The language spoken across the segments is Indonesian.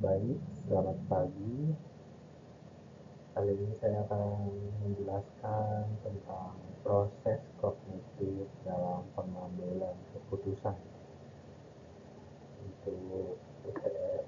Baik, selamat pagi. Kali ini saya akan menjelaskan tentang proses kognitif dalam pengambilan keputusan untuk UTS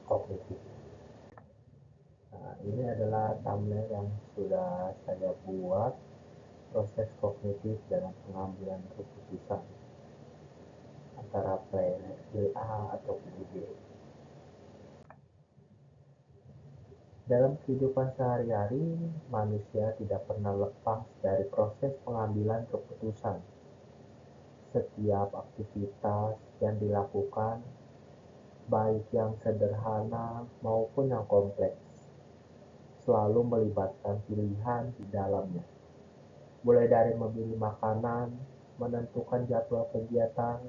kognitif. Nah, ini adalah thumbnail yang sudah saya buat, proses kognitif dalam pengambilan keputusan antara PNSJ A atau PNSJ B. Dalam kehidupan sehari-hari, manusia tidak pernah lepas dari proses pengambilan keputusan. Setiap aktivitas yang dilakukan, baik yang sederhana maupun yang kompleks, selalu melibatkan pilihan di dalamnya. Mulai dari memilih makanan, menentukan jadwal kegiatan,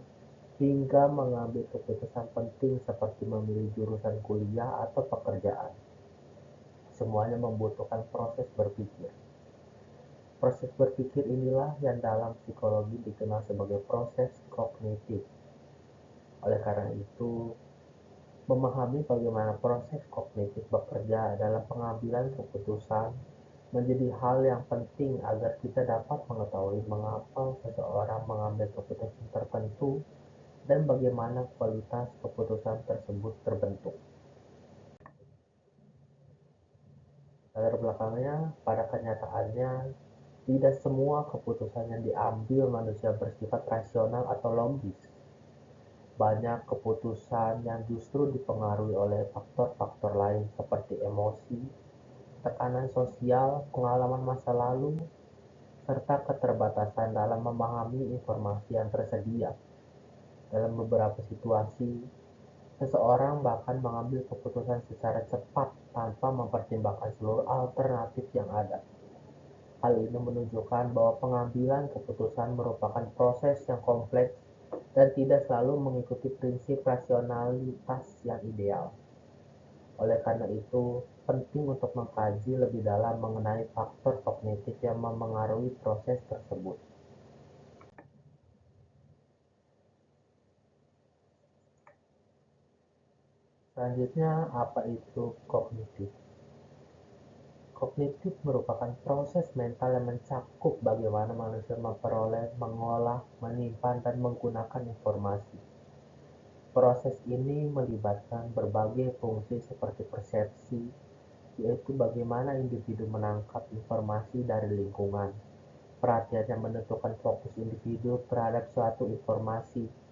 hingga mengambil keputusan penting seperti memilih jurusan kuliah atau pekerjaan. Semuanya membutuhkan proses berpikir. Proses berpikir inilah yang dalam psikologi dikenal sebagai proses kognitif. Oleh karena itu, memahami bagaimana proses kognitif bekerja dalam pengambilan keputusan menjadi hal yang penting agar kita dapat mengetahui mengapa seseorang mengambil keputusan tertentu dan bagaimana kualitas keputusan tersebut terbentuk. Latar belakangnya, pada kenyataannya, tidak semua keputusan yang diambil manusia bersifat rasional atau logis. Banyak keputusan yang justru dipengaruhi oleh faktor-faktor lain seperti emosi, tekanan sosial, pengalaman masa lalu, serta keterbatasan dalam memahami informasi yang tersedia. Dalam beberapa situasi, seseorang bahkan mengambil keputusan secara cepat tanpa mempertimbangkan seluruh alternatif yang ada. Hal ini menunjukkan bahwa pengambilan keputusan merupakan proses yang kompleks dan tidak selalu mengikuti prinsip rasionalitas yang ideal. Oleh karena itu, penting untuk mengkaji lebih dalam mengenai faktor kognitif yang memengaruhi proses tersebut. Selanjutnya, apa itu kognitif? Kognitif merupakan proses mental yang mencakup bagaimana manusia memperoleh, mengolah, menyimpan, dan menggunakan informasi. Proses ini melibatkan berbagai fungsi seperti persepsi, yaitu bagaimana individu menangkap informasi dari lingkungan, perhatian yang menentukan fokus individu terhadap suatu informasi,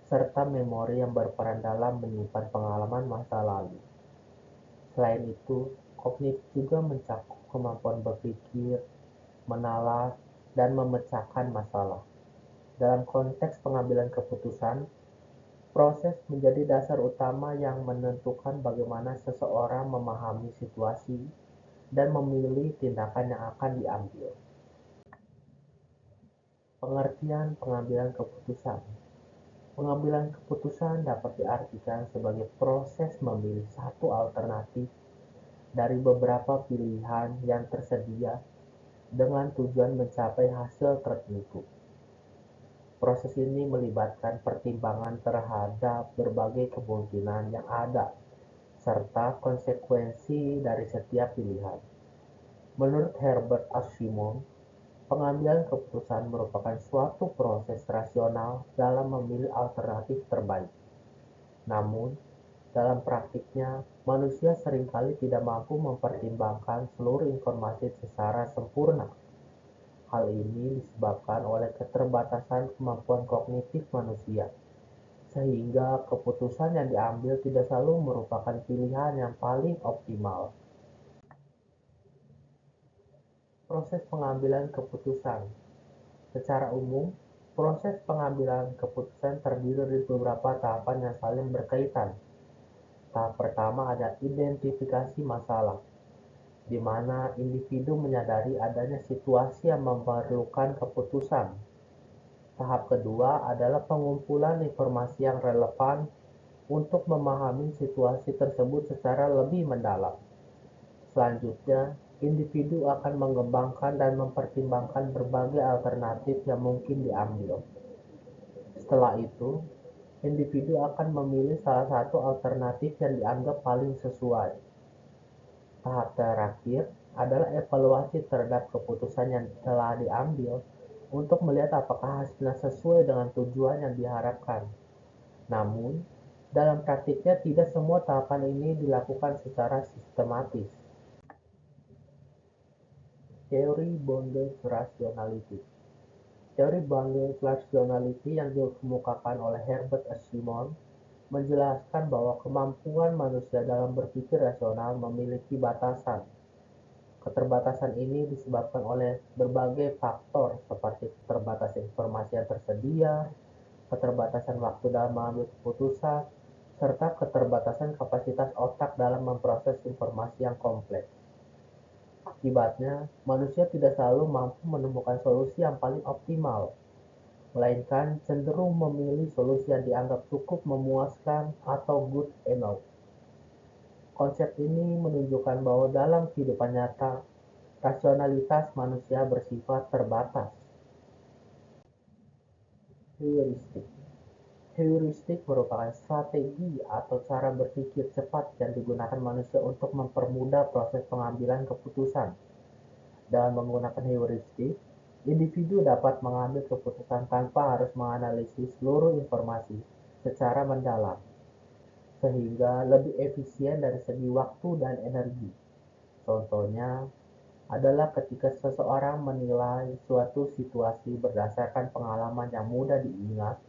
serta memori yang berperan dalam menyimpan pengalaman masa lalu. Selain itu, kognitif juga mencakup kemampuan berpikir, menalar, dan memecahkan masalah. Dalam konteks pengambilan keputusan, proses menjadi dasar utama yang menentukan bagaimana seseorang memahami situasi dan memilih tindakan yang akan diambil. Pengertian pengambilan keputusan. Pengambilan keputusan dapat diartikan sebagai proses memilih satu alternatif dari beberapa pilihan yang tersedia dengan tujuan mencapai hasil tertentu. Proses ini melibatkan pertimbangan terhadap berbagai kemungkinan yang ada, serta konsekuensi dari setiap pilihan. Menurut Herbert Asimov, pengambilan keputusan merupakan suatu proses rasional dalam memilih alternatif terbaik. Namun, dalam praktiknya, manusia seringkali tidak mampu mempertimbangkan seluruh informasi secara sempurna. Hal ini disebabkan oleh keterbatasan kemampuan kognitif manusia, sehingga keputusan yang diambil tidak selalu merupakan pilihan yang paling optimal. Proses pengambilan keputusan. Secara umum, proses pengambilan keputusan terdiri dari beberapa tahapan yang saling berkaitan. Tahap pertama ada identifikasi masalah, di mana individu menyadari adanya situasi yang memerlukan keputusan. Tahap kedua adalah pengumpulan informasi yang relevan untuk memahami situasi tersebut secara lebih mendalam. Selanjutnya, individu akan mengembangkan dan mempertimbangkan berbagai alternatif yang mungkin diambil. Setelah itu, individu akan memilih salah satu alternatif yang dianggap paling sesuai. Tahap terakhir adalah evaluasi terhadap keputusan yang telah diambil untuk melihat apakah hasilnya sesuai dengan tujuan yang diharapkan. Namun, dalam praktiknya tidak semua tahapan ini dilakukan secara sistematis. Teori Bounded Rationality. Teori Bounded Rationality yang dikemukakan oleh Herbert S. Simon menjelaskan bahwa kemampuan manusia dalam berpikir rasional memiliki batasan. Keterbatasan ini disebabkan oleh berbagai faktor seperti keterbatasan informasi yang tersedia, keterbatasan waktu dalam mengambil keputusan, serta keterbatasan kapasitas otak dalam memproses informasi yang kompleks. Akibatnya, manusia tidak selalu mampu menemukan solusi yang paling optimal, melainkan cenderung memilih solusi yang dianggap cukup memuaskan atau good enough. Konsep ini menunjukkan bahwa dalam kehidupan nyata, rasionalitas manusia bersifat terbatas. Heuristik. Heuristik merupakan strategi atau cara berpikir cepat yang digunakan manusia untuk mempermudah proses pengambilan keputusan. Dengan menggunakan heuristik, individu dapat mengambil keputusan tanpa harus menganalisis seluruh informasi secara mendalam, sehingga lebih efisien dari segi waktu dan energi. Contohnya adalah ketika seseorang menilai suatu situasi berdasarkan pengalaman yang mudah diingat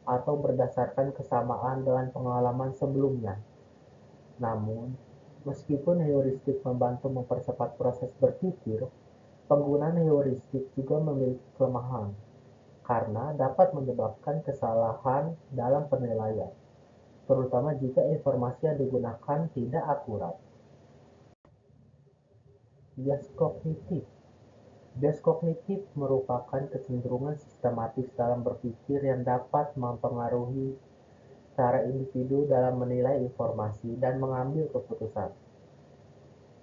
atau berdasarkan kesamaan dengan pengalaman sebelumnya. Namun, meskipun heuristik membantu mempercepat proses berpikir, penggunaan heuristik juga memiliki kelemahan karena dapat menyebabkan kesalahan dalam penilaian, terutama jika informasi yang digunakan tidak akurat. Bias kognitif. Bias kognitif merupakan kecenderungan sistematis dalam berpikir yang dapat mempengaruhi cara individu dalam menilai informasi dan mengambil keputusan.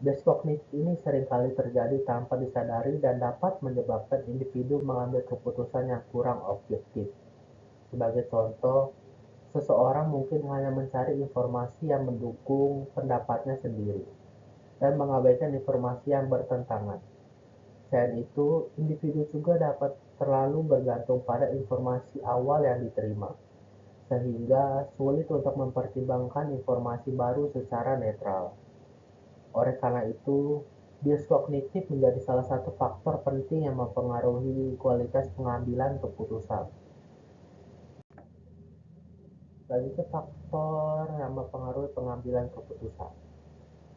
Bias kognitif ini seringkali terjadi tanpa disadari dan dapat menyebabkan individu mengambil keputusan yang kurang objektif. Sebagai contoh, seseorang mungkin hanya mencari informasi yang mendukung pendapatnya sendiri dan mengabaikan informasi yang bertentangan. Selain itu, individu juga dapat terlalu bergantung pada informasi awal yang diterima, sehingga sulit untuk mempertimbangkan informasi baru secara netral. Oleh karena itu, bias kognitif menjadi salah satu faktor penting yang mempengaruhi kualitas pengambilan keputusan. Selanjutnya, faktor yang mempengaruhi pengambilan keputusan.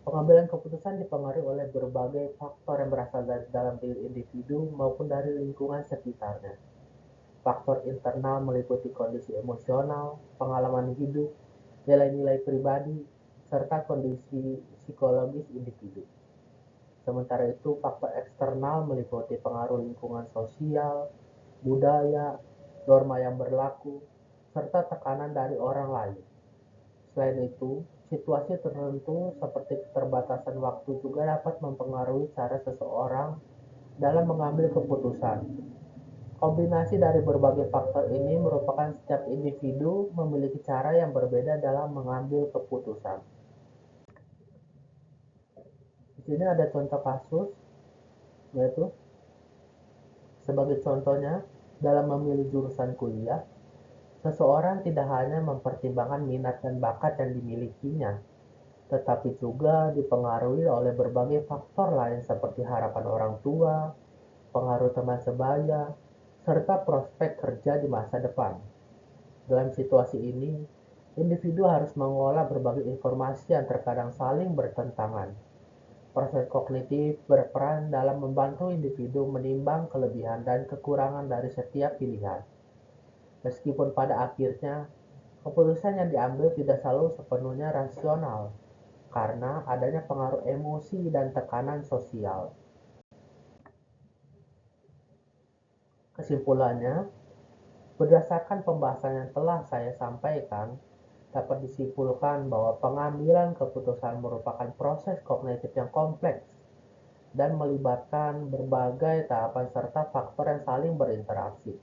Pengambilan keputusan dipengaruhi oleh berbagai faktor yang berasal dari dalam diri individu maupun dari lingkungan sekitarnya. Faktor internal meliputi kondisi emosional, pengalaman hidup, nilai-nilai pribadi, serta kondisi psikologis individu. Sementara itu, faktor eksternal meliputi pengaruh lingkungan sosial, budaya, norma yang berlaku, serta tekanan dari orang lain. Selain itu, situasi tertentu seperti keterbatasan waktu juga dapat mempengaruhi cara seseorang dalam mengambil keputusan. Kombinasi dari berbagai faktor ini merupakan setiap individu memiliki cara yang berbeda dalam mengambil keputusan. Di sini ada contoh kasus, yaitu sebagai contohnya, dalam memilih jurusan kuliah, seseorang tidak hanya mempertimbangkan minat dan bakat yang dimilikinya, tetapi juga dipengaruhi oleh berbagai faktor lain seperti harapan orang tua, pengaruh teman sebaya, serta prospek kerja di masa depan. Dalam situasi ini, individu harus mengolah berbagai informasi yang terkadang saling bertentangan. Proses kognitif berperan dalam membantu individu menimbang kelebihan dan kekurangan dari setiap pilihan. Meskipun pada akhirnya, keputusan yang diambil tidak selalu sepenuhnya rasional, karena adanya pengaruh emosi dan tekanan sosial. Kesimpulannya, berdasarkan pembahasan yang telah saya sampaikan, dapat disimpulkan bahwa pengambilan keputusan merupakan proses kognitif yang kompleks dan melibatkan berbagai tahapan serta faktor yang saling berinteraksi.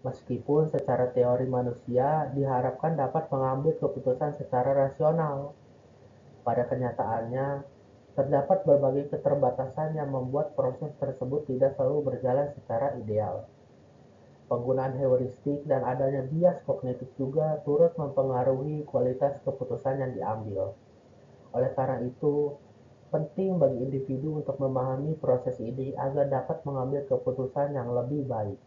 Meskipun secara teori manusia diharapkan dapat mengambil keputusan secara rasional, pada kenyataannya terdapat berbagai keterbatasan yang membuat proses tersebut tidak selalu berjalan secara ideal. Penggunaan heuristik dan adanya bias kognitif juga turut mempengaruhi kualitas keputusan yang diambil. Oleh karena itu, penting bagi individu untuk memahami proses ini agar dapat mengambil keputusan yang lebih baik.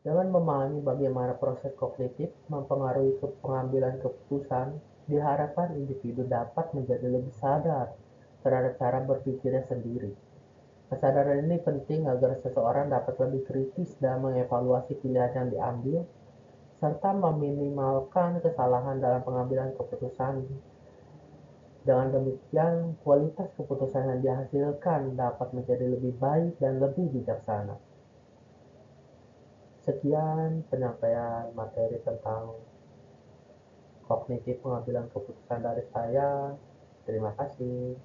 Dengan memahami bagaimana proses kognitif mempengaruhi pengambilan keputusan, diharapkan individu dapat menjadi lebih sadar terhadap cara berpikirnya sendiri. Kesadaran ini penting agar seseorang dapat lebih kritis dalam mengevaluasi pilihan yang diambil, serta meminimalkan kesalahan dalam pengambilan keputusan. Dengan demikian, kualitas keputusan yang dihasilkan dapat menjadi lebih baik dan lebih bijaksana. Sekian penyampaian materi tentang kognitif pengambilan keputusan dari saya. Terima kasih.